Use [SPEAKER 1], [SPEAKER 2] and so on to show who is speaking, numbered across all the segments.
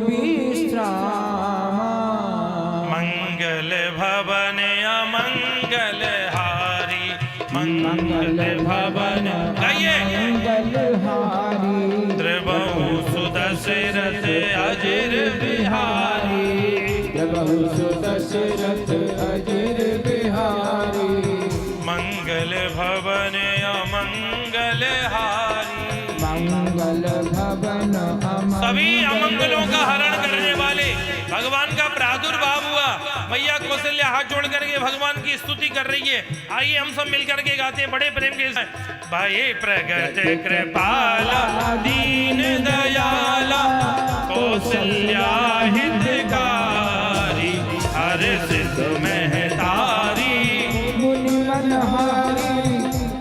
[SPEAKER 1] विश्राम।
[SPEAKER 2] मंगल भवन अमंगल हारी, मंगल भवन गाइए।
[SPEAKER 1] मंगलहारी
[SPEAKER 2] त्रिभुव सुदशरथ अजिर बिहारी,
[SPEAKER 1] प्रभु सुदशरथ अजिर बिहारी।
[SPEAKER 2] मंगल भवन अमंगल हारी।
[SPEAKER 1] मंगल भवन
[SPEAKER 2] सभी अमंगलों का हरण करने वाले भगवान का प्रादुर्भाव हुआ। मैया कौशल्या हाथ जोड़ करके भगवान की स्तुति कर रही है। आइए हम सब मिलकर के गाते हैं बड़े प्रेम के साथ। भाई प्रगट कृपाला दीन दयाला कौशल्या हितकारी, हर सिद्ध महतारी
[SPEAKER 1] मुनि मनहारी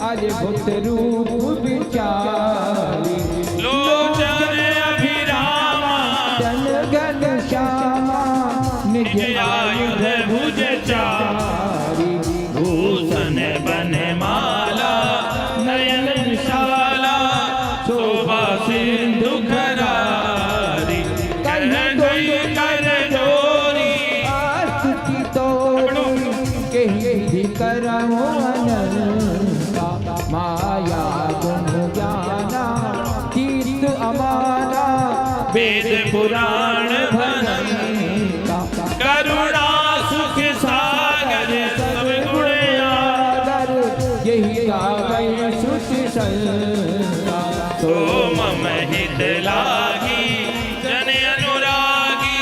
[SPEAKER 1] अद्भुत रूप विचारी।
[SPEAKER 2] लोचन अभिरामा
[SPEAKER 1] जन गण श्यामा निज
[SPEAKER 2] आयुध भुज चारी, भूषण बन माला नयन विशाला शोभा सिंधु खरारी, कर गई कर जोरी
[SPEAKER 1] आस्तुति तोरी कही करमो अनंता। माया गुण ज्ञाना तीर्थ अमाना
[SPEAKER 2] वेद पुराण भनंता, करुणा सुख सागर सब गुण
[SPEAKER 1] आदर यही गावै श्रुति संता।
[SPEAKER 2] तो मम हित लागी जन अनुरागी,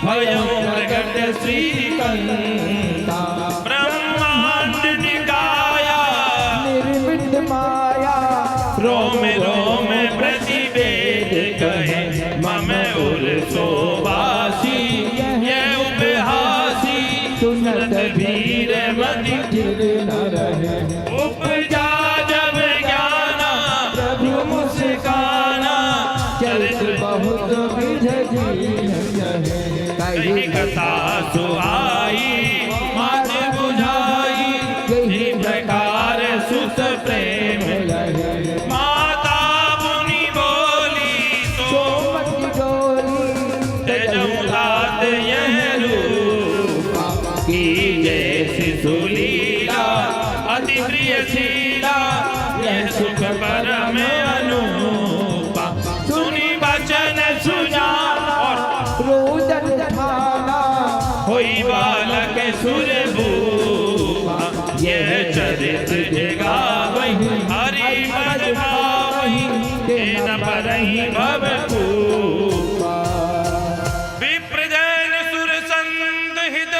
[SPEAKER 2] भयं प्रगट श्रीकंता। ब्रह्मांड निकाया
[SPEAKER 1] निर्मित माया
[SPEAKER 2] रोम रोम प्रतिवेद कहे, मम उर सोवासी ये उपहासी, सुनत भीर मति
[SPEAKER 1] चिर न रहे।
[SPEAKER 2] उपजा जब ज्ञाना प्रभु मुस्काना,
[SPEAKER 1] चरित बहुत विध दीन जहे।
[SPEAKER 2] कही कथा सुहाई मात बुझाई, इसी प्रकार सुत प्रेम माता मुनि बोली तो
[SPEAKER 1] सोमति डोली
[SPEAKER 2] तेजमुलात यह रूपा, की जैसी सुलीला अति प्रिय शीला, यह सुख परम अनुपा। सुनी वचन सुजा और
[SPEAKER 1] रोदन ठाना
[SPEAKER 2] होई बालक सुरभूपा, यह चरित जगावहि हरि मन भावहि, तेन परहि भवभूपा। विप्रजन सुर संत हित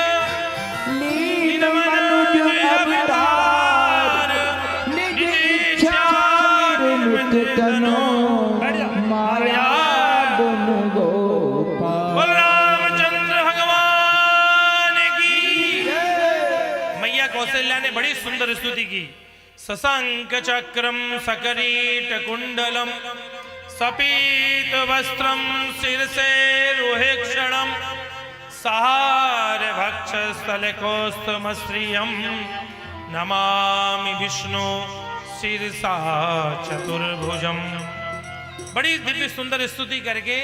[SPEAKER 1] लीन मनुज अवतार निज इच्छा निर्मित तनो माया गुण गोपाल।
[SPEAKER 2] बोल रामचंद्र भगवान की। मैया कौशल्या ने बड़ी सुंदर स्तुति की। शशांक चक्रम सकरीट कुंडलम सपीत वस्त्रम शीर्षे रोहिक्षणम, सहार भक्ष स्थल कौस्तुमश्रियम, नमामि विष्णु शीर्षा चतुर्भुजम। बड़ी दिव्य सुंदर स्तुति करके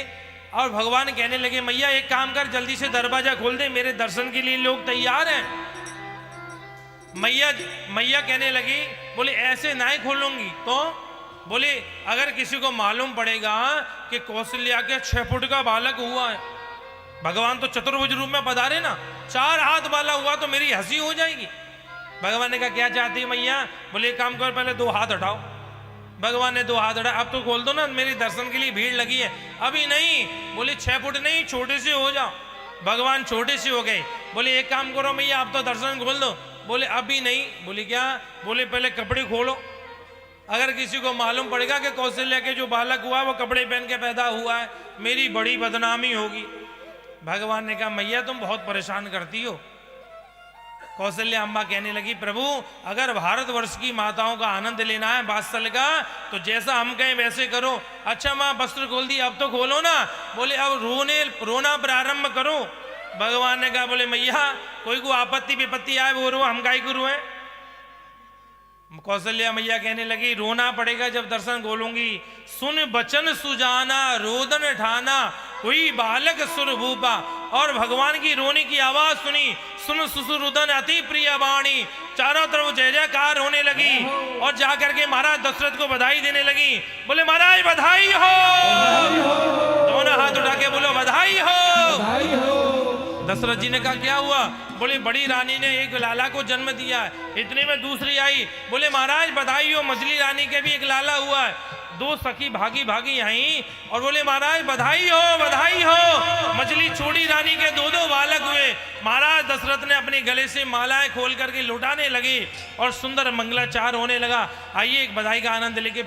[SPEAKER 2] और भगवान कहने लगे मैया एक काम कर, जल्दी से दरवाजा खोल दे, मेरे दर्शन के लिए लोग तैयार हैं। मैया कहने लगी, बोले ऐसे ना ही खोलूंगी तो बोले अगर किसी को मालूम पड़ेगा कि कौशल्या के 6 फुट का बालक हुआ है, भगवान तो चतुर्भुज रूप में पधारे ना, 4 हाथ वाला हुआ तो मेरी हंसी हो जाएगी। भगवान ने कहा क्या चाहती है मैया? बोले एक काम कर, पहले 2 हाथ हटाओ। भगवान ने 2 हाथ हटाए, अब तो खोल दो ना, मेरी दर्शन के लिए भीड़ लगी है। अभी नहीं, बोले 6 फुट नहीं, छोटे से हो जाओ। भगवान छोटे से हो गए। बोले एक काम करो मैया, अब तो दर्शन खोल दो। बोले अभी नहीं। बोले क्या? बोले पहले कपड़े खोलो, अगर किसी को मालूम पड़ेगा कि कौशल्या के जो बालक हुआ वो कपड़े पहन के पैदा हुआ है, मेरी बड़ी बदनामी होगी। भगवान ने कहा मैया तुम बहुत परेशान करती हो। कौशल्या अम्मा कहने लगी प्रभु अगर भारतवर्ष की माताओं का आनंद लेना है वात्सल्य का, तो जैसा हम कहें वैसे करो। अच्छा माँ वस्त्र खोल दी, अब तो खोलो ना। बोले अब रोना प्रारंभ करो। भगवान ने कहा बोले मैया कोई को आपत्ति विपत्ति आए वो रो, हम काहे को रोए? कौशल्या मैया कहने लगी रोना पड़ेगा जब दर्शन खोलूंगी। सुन बचन सुजाना रोदन ठाना कोई बालक सुर भूपा। और भगवान की रोने की आवाज सुनी, सुन सुसुरुदन अति प्रिय वाणी। चारों तरफ जय जयकार होने लगी और जाकर के महाराज दशरथ को बधाई देने लगी। बोले महाराज बधाई हो, दोनों हाथ उठा के बोलो बधाई हो। दशरथ जी ने कहा क्या हुआ? बोले बड़ी रानी ने एक लाला को जन्म दिया है। इतने में दूसरी आई, बोले महाराज बधाई हो, मछली रानी के भी एक लाला हुआ है। दो सखी भागी भागी आई और बोले महाराज बधाई हो, बधाई हो। मछली छोड़ी रानी के दो दो बालक हुए। महाराज दशरथ ने अपने गले से मालाएं खोल करके लुटाने लगे और सुंदर मंगलाचार होने लगा। आइए एक बधाई का आनंद लेके